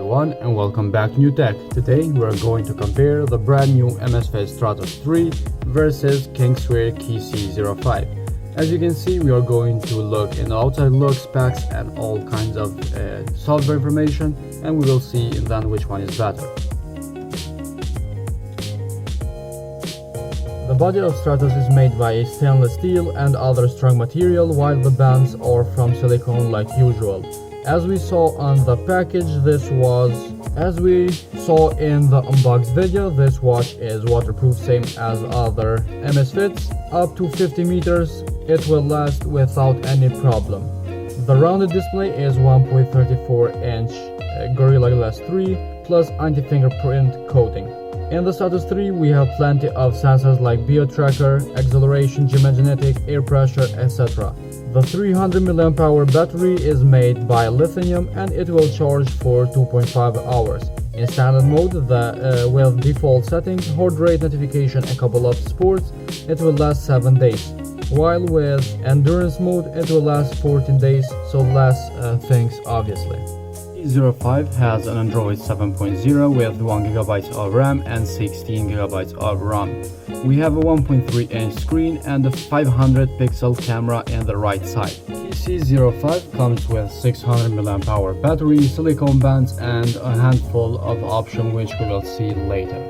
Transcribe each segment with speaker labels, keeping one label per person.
Speaker 1: everyone and welcome back to New Tech. Today we are going to compare the brand new Amazfit Stratos 3 versus Kingsware KC05. As you can see, we are going to look in outside look, specs and all kinds of software information, and we will see then which one is better. The body of Stratos is made by stainless steel and other strong material, while the bands are from silicone like usual. As we saw on the package, as we saw in the unboxed video, this watch is waterproof, same as other Amazfits. Up to 50 meters, it will last without any problem. The rounded display is 1.34-inch Gorilla Glass 3 plus anti-fingerprint coating. In the Stratos 3, we have plenty of sensors like biotracker, acceleration, geometric, air pressure, etc. The 300 mAh battery is made by lithium and it will charge for 2.5 hours. In standard mode, with default settings, heart rate, notification and couple of sports, it will last 7 days. While with endurance mode, it will last 14 days, so less things obviously. KC05 has an Android 7.0 with 1GB of RAM and 16GB of RAM. We have a 1.3-inch screen and a 500-pixel camera in the right side. KC05 comes with 600 mAh battery, silicone bands and a handful of options which we will see later.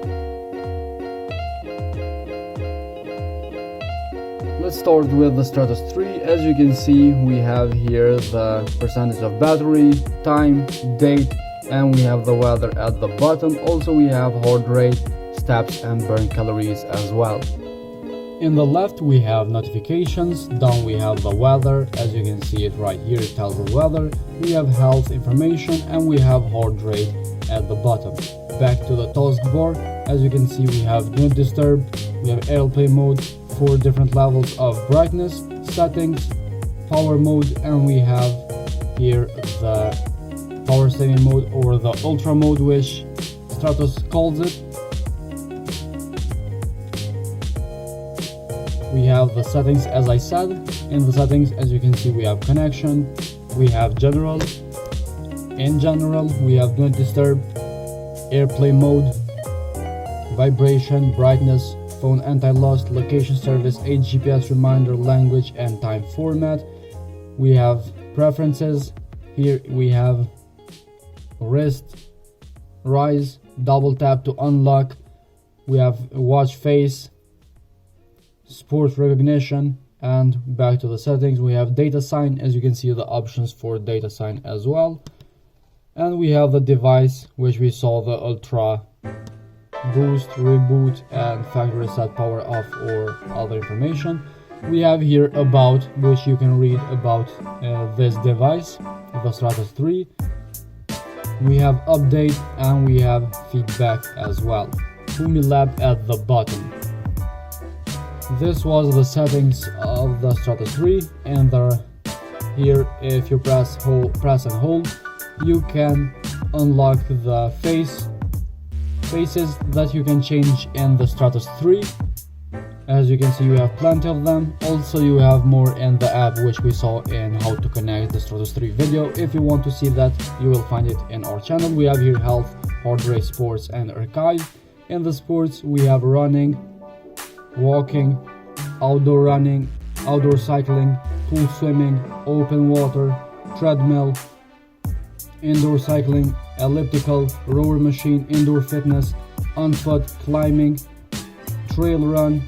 Speaker 1: Let's start with the Stratos 3. As you can see, we have here the percentage of battery, time, date, and we have the weather at the bottom. Also we have heart rate, steps and burn calories as well. In the left we have notifications, down we have the weather. As you can see it right here, it tells the weather. We have health information and we have heart rate at the bottom. Back to the taskbar, as you can see we have do not disturb, we have airplane mode, 4 different levels of brightness, settings, power mode, and we have here the power saving mode or the ultra mode, which Stratos calls it. We have the settings, as I said. In the settings, as you can see, we have connection, we have general. In general, we have do not disturb, airplane mode, vibration, brightness, phone anti-loss, location service, 8 GPS reminder, language and time format. We have preferences. Here we have wrist, rise, double tap to unlock. We have watch face, sports recognition, and back to the settings. We have data sign. As you can see, the options for data sign as well. And we have the device, which we saw the ultra boost, reboot and factory reset, power off or other information. We have here about, which you can read about this device, the Stratos 3. We have update and we have feedback as well. Fumi Lab at the bottom. This was the settings of the Stratos 3, and here if you press and hold, you can unlock the faces that you can change in the Stratos 3. As you can see, you have plenty of them. Also you have more in the app, which we saw in how to connect the Stratos 3 video. If you want to see that, you will find it in our channel. We have here health, heart rate, sports and archive. In the sports we have running, walking, outdoor running, outdoor cycling, pool swimming, open water, treadmill, indoor cycling, elliptical, rower machine, indoor fitness, on foot, climbing, trail run.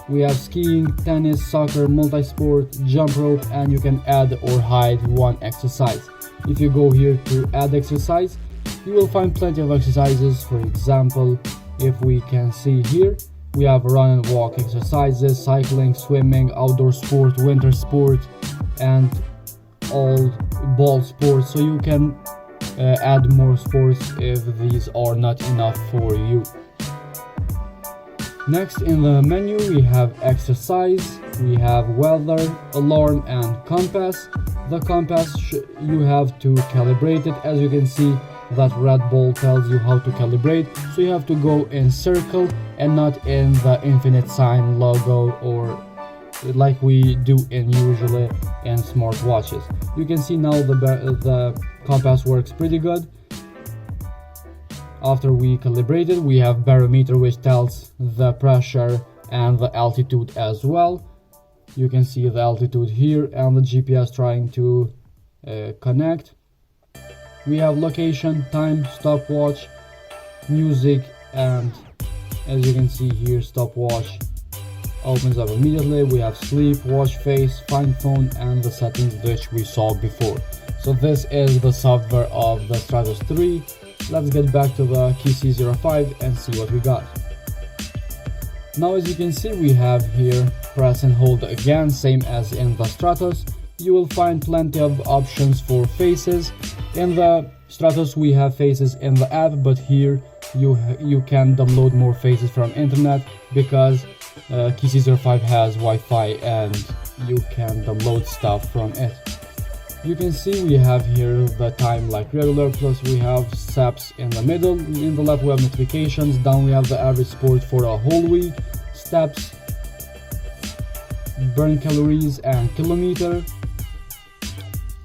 Speaker 1: We have skiing, tennis, soccer, multi-sport, jump rope, and you can add or hide one exercise. If you go here to add exercise, you will find plenty of exercises. For example, if we can see here, we have run and walk exercises, cycling, swimming, outdoor sport, winter sport, and all ball sports, so you can add more sports if these are not enough for you. Next in the menu we have exercise, we have weather, alarm and compass. The compass, you have to calibrate it. As you can see, that red ball tells you how to calibrate, so you have to go in circle and not in the infinite sign logo or like we do usually in smartwatches. You can see now the compass works pretty good. After we calibrate it, we have barometer, which tells the pressure and the altitude as well. You can see the altitude here and the GPS trying to connect. We have location, time, stopwatch, music, and as you can see here, stopwatch opens up immediately. We have sleep, watch face, find phone, and the settings which we saw before. So this is the software of the Stratos 3. Let's get back to the KC05 and see what we got. Now as you can see, we have here press and hold again, same as in the Stratos. You will find plenty of options for faces. In the Stratos we have faces in the app, but here you can download more faces from internet because KC05 has Wi-Fi and you can download stuff from it. You can see we have here the time like regular, plus we have steps in the middle. In the left we have notifications, down we have the average sport for a whole week, steps, burn calories and kilometer.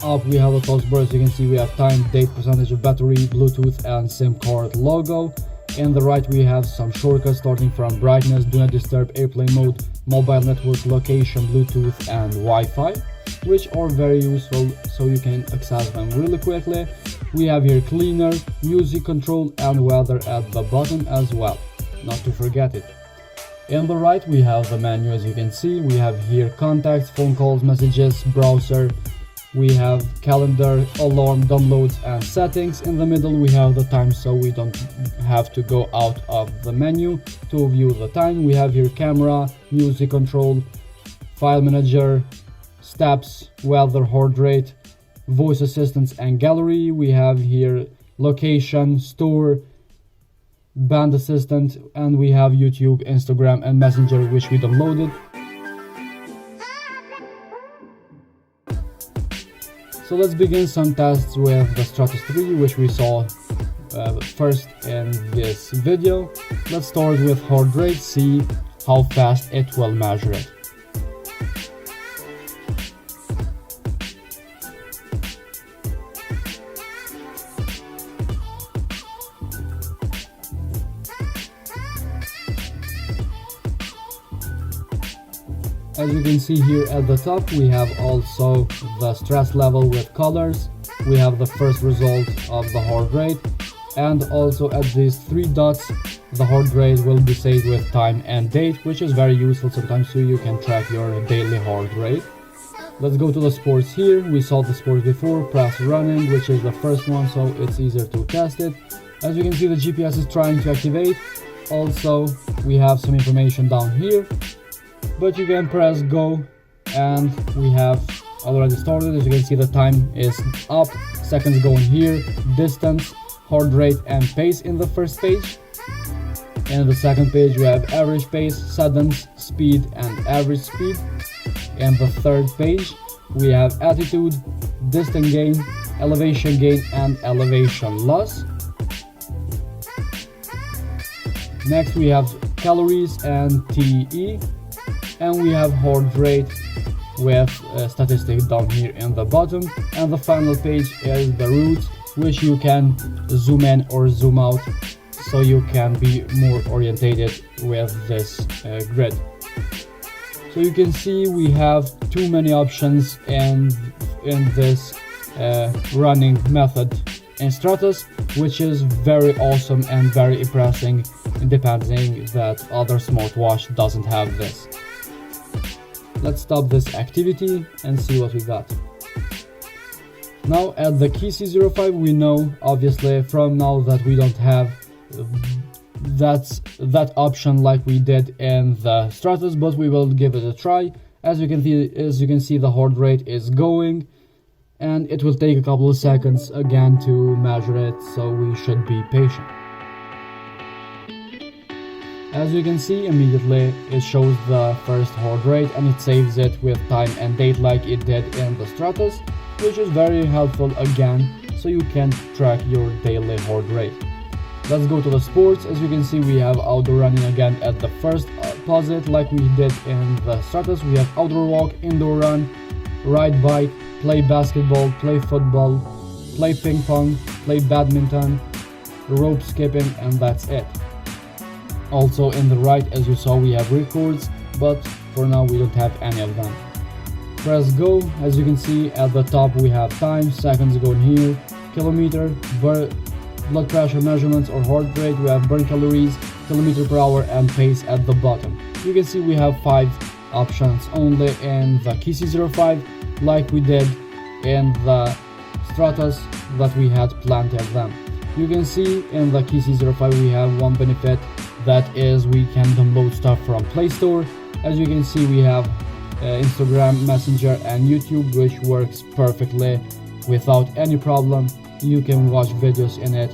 Speaker 1: Up we have the taskbar. As you can see, we have time, date, percentage of battery, Bluetooth and SIM card logo. In the right we have some shortcuts starting from brightness, do not disturb, airplane mode, mobile network, location, Bluetooth and Wi-Fi, which are very useful so you can access them really quickly. We have here cleaner, music control and weather at the bottom as well, not to forget it. In the right we have the menu. As you can see, we have here contacts, phone calls, messages, browser, we have calendar, alarm, downloads and settings. In the middle we have the time, so we don't have to go out of the menu to view the time. We have here camera, music control, file manager, steps, weather, heart rate, voice assistants and gallery. We have here location, store, band assistant, and we have YouTube, Instagram and Messenger, which we downloaded. So let's begin some tests with the Stratos 3, which we saw first in this video. Let's start with heart rate, see how fast it will measure it. As you can see here at the top, we have also the stress level with colors. We have the first result of the heart rate, and also at these three dots the heart rate will be saved with time and date, which is very useful sometimes so you can track your daily heart rate. Let's go to the sports here. We saw the sports before. Press running, which is the first one, so it's easier to test it. As you can see, the GPS is trying to activate. Also we have some information down here, but you can press go and we have already started. As you can see, the time is up, seconds going here, distance, heart rate and pace in the first page. In the second page we have average pace, seconds, speed and average speed. In the third page we have altitude, distance gain, elevation gain and elevation loss. Next we have calories and TE, and we have heart rate with statistics down here in the bottom. And the final page is the route, which you can zoom in or zoom out so you can be more orientated with this grid. So you can see we have too many options in this running method in Stratos, which is very awesome and very impressive, depending that other smartwatch doesn't have this. Let's stop this activity and see what we got. Now at the KC05 we know obviously from now that we don't have that option like we did in the Stratos, but we will give it a try. As you can see the heart rate is going, and it will take a couple of seconds again to measure it, so we should be patient. As you can see, immediately it shows the first heart rate and it saves it with time and date like it did in the Stratos, which is very helpful again so you can track your daily heart rate. Let's go to the sports. As you can see, we have outdoor running again at the first posit like we did in the Stratos. We have outdoor walk, indoor run, ride bike, play basketball, play football, play ping pong, play badminton, rope skipping, and that's it. Also in the right, as you saw, we have records, but for now we don't have any of them. Press go. As you can see at the top we have time, seconds going here, kilometer, blood pressure measurements or heart rate, we have burn calories, kilometer per hour, and pace at the bottom. You can see we have 5 options only in the KC05, like we did in the Stratos that we had plenty of them. You can see in the KC05 we have one benefit, that is we can download stuff from Play Store. As you can see we have Instagram, Messenger, and YouTube, which works perfectly without any problem. You can watch videos in it,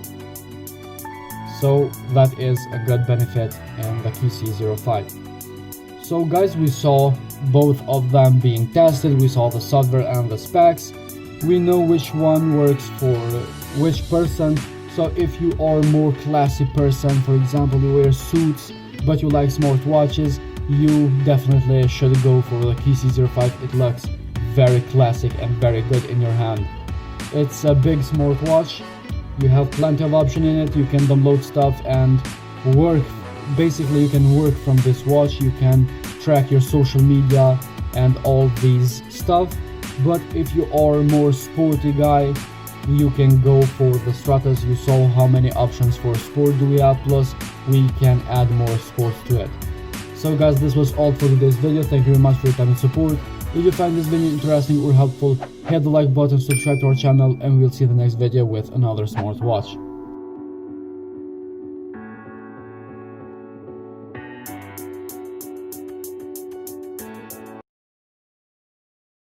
Speaker 1: so that is a good benefit in the KC05. So guys, we saw both of them being tested, we saw the software and the specs, we know which one works for which person. So if you are a more classy person, for example you wear suits but you like smartwatches, you definitely should go for the KC05. It looks very classic and very good in your hand. It's a big smartwatch, you have plenty of options in it, you can download stuff and work. Basically you can work from this watch, you can track your social media and all these stuff. But if you are a more sporty guy, you can go for the Stratos. You saw how many options for sport do we have, plus we can add more sports to it. So guys, this was all for today's video. Thank you very much for your time and support. If you find this video interesting or helpful, hit the like button, subscribe to our channel, and we'll see you in the next video with another smartwatch.